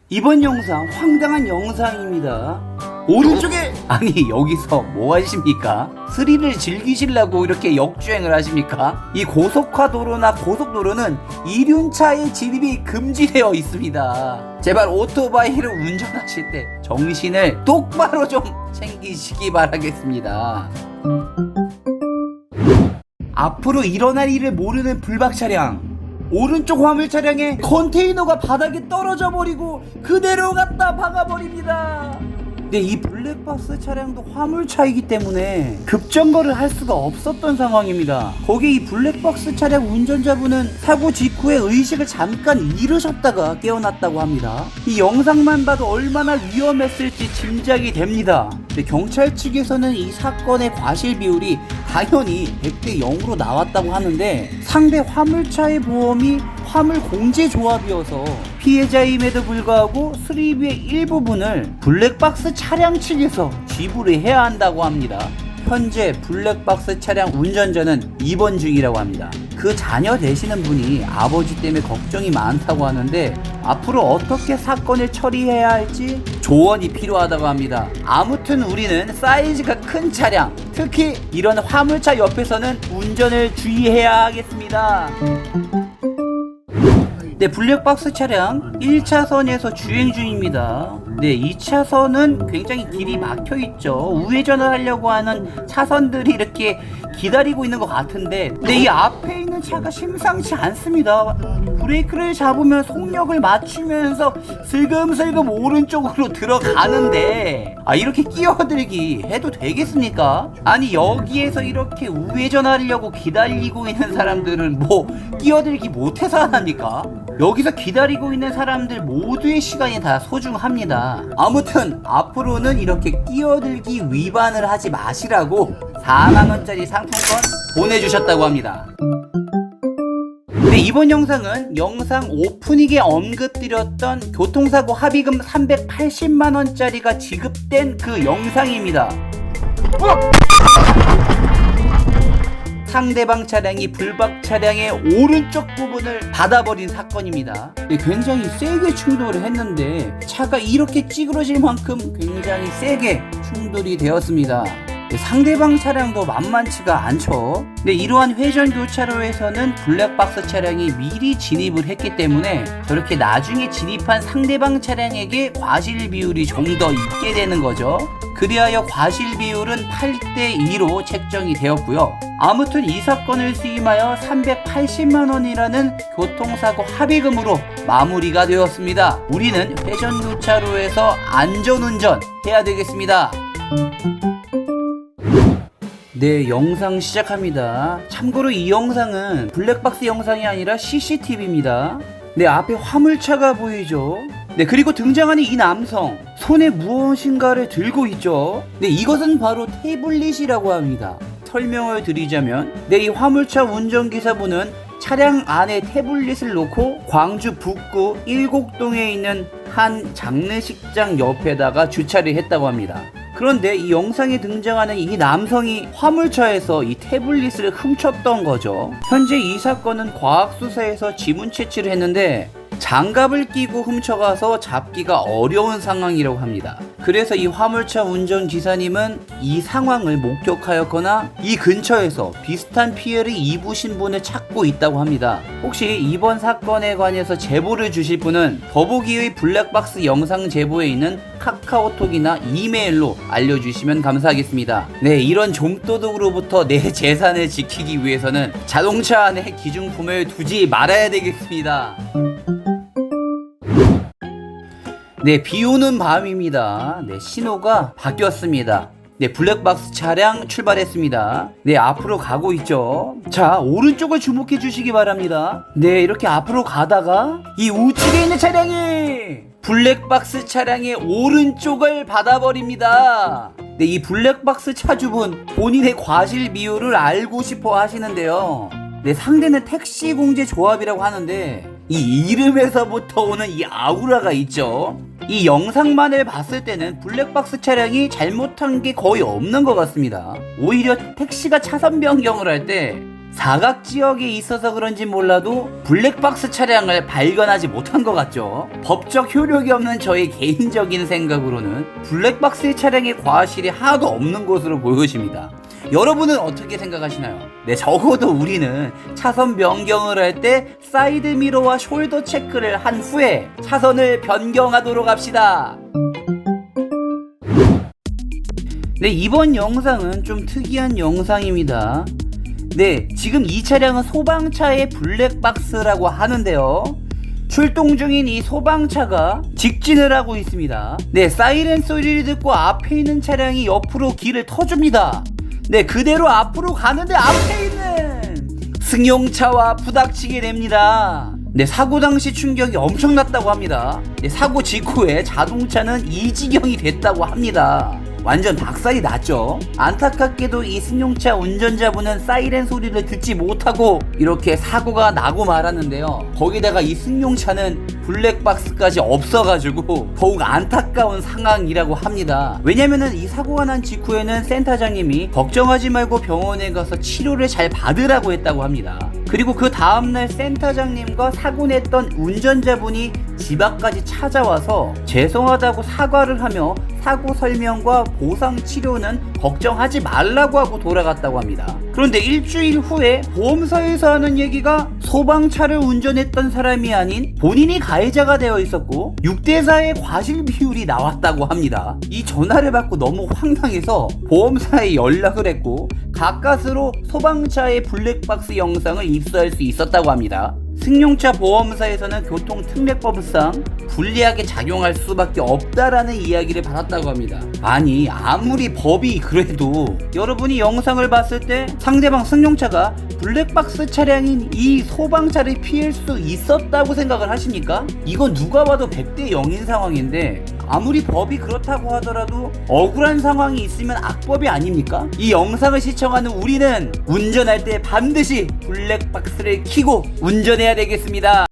이번 영상 황당한 영상입니다. 오른쪽에 아니 여기서 뭐 하십니까? 스릴을 즐기시려고 이렇게 역주행을 하십니까? 이 고속화도로나 고속도로는 이륜차의 진입이 금지되어 있습니다. 제발 오토바이를 운전하실 때 정신을 똑바로 좀 챙기시기 바라겠습니다. 앞으로 일어날 일을 모르는 불박 차량, 오른쪽 화물 차량에 컨테이너가 바닥에 떨어져 버리고 그대로 갖다 박아버립니다. 근데 이 블랙박스 차량도 화물차이기 때문에 급정거를 할 수가 없었던 상황입니다. 거기에 이 블랙박스 차량 운전자분은 사고 직후에 의식을 잠깐 잃으셨다가 깨어났다고 합니다. 이 영상만 봐도 얼마나 위험했을지 짐작이 됩니다. 근데 경찰 측에서는 이 사건의 과실 비율이 당연히 100대 0으로 나왔다고 하는데, 상대 화물차의 보험이 화물 공제 조합이어서 피해자임에도 불구하고 수리비의 일부분을 블랙박스 차량 측에서 지불을 해야 한다고 합니다. 현재 블랙박스 차량 운전자는 입원 중이라고 합니다. 그 자녀 되시는 분이 아버지 때문에 걱정이 많다고 하는데 앞으로 어떻게 사건을 처리해야 할지 조언이 필요하다고 합니다. 아무튼 우리는 사이즈가 큰 차량, 특히 이런 화물차 옆에서는 운전을 주의해야 하겠습니다. 네, 블랙박스 차량 1차선에서 주행 중입니다. 네, 2차선은 굉장히 길이 막혀있죠. 우회전을 하려고 하는 차선들이 이렇게 기다리고 있는 것 같은데, 네, 이 앞에 있는 차가 심상치 않습니다. 브레이크를 잡으면 속력을 맞추면서 슬금슬금 오른쪽으로 들어가는데, 이렇게 끼어들기 해도 되겠습니까? 아니, 여기에서 이렇게 우회전하려고 기다리고 있는 사람들은 뭐 끼어들기 못해서 합니까? 여기서 기다리고 있는 사람들 모두의 시간이 다 소중합니다. 아무튼 앞으로는 이렇게 끼어들기 위반을 하지 마시라고 4만원짜리 상품권 보내주셨다고 합니다. 네, 이번 영상은 영상 오프닝에 언급드렸던 교통사고 합의금 380만원짜리가 지급된 그 영상입니다. 상대방 차량이 불박 차량의 오른쪽 부분을 받아버린 사건입니다. 네, 굉장히 세게 충돌을 했는데 차가 이렇게 찌그러질 만큼 굉장히 세게 충돌이 되었습니다. 네, 상대방 차량도 만만치가 않죠. 네, 이러한 회전 교차로에서는 블랙박스 차량이 미리 진입을 했기 때문에 저렇게 나중에 진입한 상대방 차량에게 과실 비율이 좀 더 있게 되는 거죠. 그리하여 과실 비율은 8대2로 책정이 되었고요. 아무튼 이 사건을 수임하여 380만원이라는 교통사고 합의금으로 마무리가 되었습니다. 우리는 회전 교차로에서 안전운전 해야 되겠습니다. 네, 영상 시작합니다. 참고로 이 영상은 블랙박스 영상이 아니라 CCTV입니다. 네, 앞에 화물차가 보이죠? 네, 그리고 등장하는 이 남성, 손에 무엇인가를 들고 있죠? 네, 이것은 바로 태블릿이라고 합니다. 설명을 드리자면, 네, 이 화물차 운전기사분은 차량 안에 태블릿을 놓고 광주 북구 일곡동에 있는 한 장례식장 옆에다가 주차를 했다고 합니다. 그런데 이 영상에 등장하는 이 남성이 화물차에서 이 태블릿을 훔쳤던 거죠. 현재 이 사건은 과학수사에서 지문 채취를 했는데 장갑을 끼고 훔쳐가서 잡기가 어려운 상황이라고 합니다. 그래서 이 화물차 운전기사님은 이 상황을 목격하였거나 이 근처에서 비슷한 피해를 입으신 분을 찾고 있다고 합니다. 혹시 이번 사건에 관해서 제보를 주실 분은 더보기의 블랙박스 영상 제보에 있는 카카오톡이나 이메일로 알려주시면 감사하겠습니다. 네, 이런 좀도둑으로부터 내 재산을 지키기 위해서는 자동차 안에 기중품을 두지 말아야 되겠습니다. 네, 비오는 밤입니다. 네, 신호가 바뀌었습니다. 네, 블랙박스 차량 출발했습니다. 네, 앞으로 가고 있죠. 자, 오른쪽을 주목해 주시기 바랍니다. 네, 이렇게 앞으로 가다가 이 우측에 있는 차량이 블랙박스 차량의 오른쪽을 받아버립니다. 네, 이 블랙박스 차주분 본인의 과실 비율을 알고 싶어 하시는데요. 네, 상대는 택시 공제 조합이라고 하는데 이 이름에서부터 오는 이 아우라가 있죠. 이 영상만을 봤을 때는 블랙박스 차량이 잘못한 게 거의 없는 것 같습니다. 오히려 택시가 차선 변경을 할 때 사각 지역에 있어서 그런지 몰라도 블랙박스 차량을 발견하지 못한 것 같죠. 법적 효력이 없는 저의 개인적인 생각으로는 블랙박스의 차량에 과실이 하나도 없는 것으로 보여집니다. 여러분은 어떻게 생각하시나요? 네, 적어도 우리는 차선 변경을 할 때 사이드 미러와 숄더 체크를 한 후에 차선을 변경하도록 합시다. 네, 이번 영상은 좀 특이한 영상입니다. 네, 지금 이 차량은 소방차의 블랙박스라고 하는데요. 출동 중인 이 소방차가 직진을 하고 있습니다. 네, 사이렌 소리를 듣고 앞에 있는 차량이 옆으로 길을 터줍니다. 네, 그대로 앞으로 가는데 앞에 있는 승용차와 부닥치게 됩니다. 네, 사고 당시 충격이 엄청났다고 합니다. 네, 사고 직후에 자동차는 이 지경이 됐다고 합니다. 완전 박살이 났죠. 안타깝게도 이 승용차 운전자분은 사이렌 소리를 듣지 못하고 이렇게 사고가 나고 말았는데요. 거기다가 이 승용차는 블랙박스까지 없어가지고 더욱 안타까운 상황이라고 합니다. 왜냐면은 이 사고가 난 직후에는 센터장님이 걱정하지 말고 병원에 가서 치료를 잘 받으라고 했다고 합니다. 그리고 그 다음날 센터장님과 사고 냈던 운전자분이 집 앞까지 찾아와서 죄송하다고 사과를 하며 사고 설명과 보상 치료는 걱정하지 말라고 하고 돌아갔다고 합니다. 그런데 일주일 후에 보험사에서 하는 얘기가 소방차를 운전했던 사람이 아닌 본인이 가해자가 되어 있었고 6대4의 과실 비율이 나왔다고 합니다. 이 전화를 받고 너무 황당해서 보험사에 연락을 했고 가까스로 소방차의 블랙박스 영상을 입수할 수 있었다고 합니다. 승용차 보험사에서는 교통특례법상 불리하게 작용할 수밖에 없다라는 이야기를 받았다고 합니다. 아니, 아무리 법이 그래도 여러분이 영상을 봤을 때 상대방 승용차가 블랙박스 차량인 이 소방차를 피할 수 있었다고 생각을 하십니까? 이건 누가 봐도 100대 0인 상황인데 아무리 법이 그렇다고 하더라도 억울한 상황이 있으면 악법이 아닙니까? 이 영상을 시청하는 우리는 운전할 때 반드시 블랙박스를 켜고 운전해야 되겠습니다.